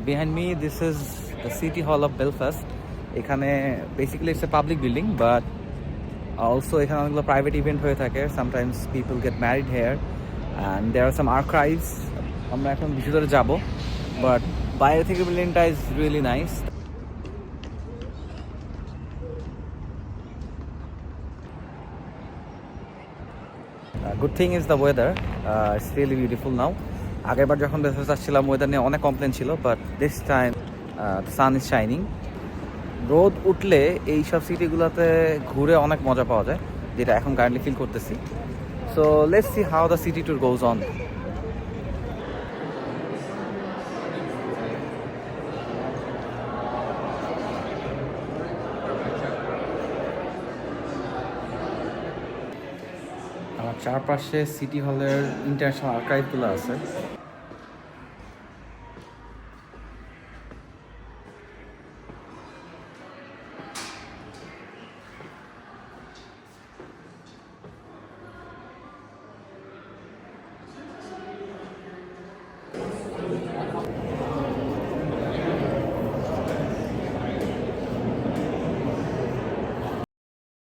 Behind me, this is the City Hall of Belfast. এখানে basically it's a public building, but also এখানে অনেকগুলো private event হয়ে থাকে. Sometimes people get married here, and there are some archives. আমরা এখন ভিতরে যাব, but বাইরে থেকে বিল্ডিংটা is really nice. Good thing is the weather. It's really beautiful now. আগেরবার যখন বেলফাস্ট আসছিলাম ওয়েদার নিয়ে অনেক কমপ্লেন ছিল, but this time sun is shining. রোদ উঠলে এইসব সিটিগুলোতে ঘুরে অনেক মজা পাওয়া যায়, যেটা এখন কারেন্টলি ফিল করতেছি. So let's see how the city tour goes on. আমার চারপাশে সিটি হলের ইন্টারন্যাশনাল আর্কাইভগুলো আছে.